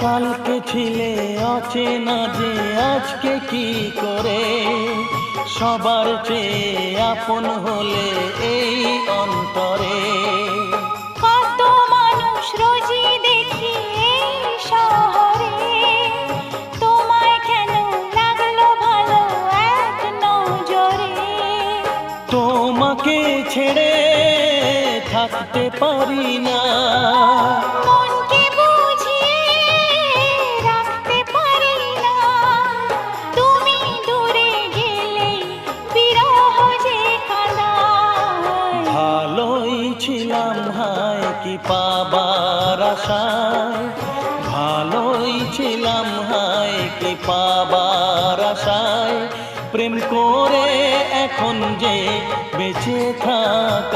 কালকে ছিলে অচেনা যে আজকে কি করে সবার চেয়ে আপন হলে এই অন্তরে। কত মানুষ রোজই দেখি এই শহরে, তোমায় কেন লাগলো ভালো এক নজরে। তোমাকে ছেড়ে থাকতে পারি না, মনকে বুঝিয়ে রাখতে পারি না, তুমি দূরে গেলে বিরহ যে কাঁদায়। ভালোই ছিলাম হায় কি পাবার আশায়, ভালোই ছিলাম হায় কি পাবার আশায়, প্রেম করে এখন যে বেঁচে থাকা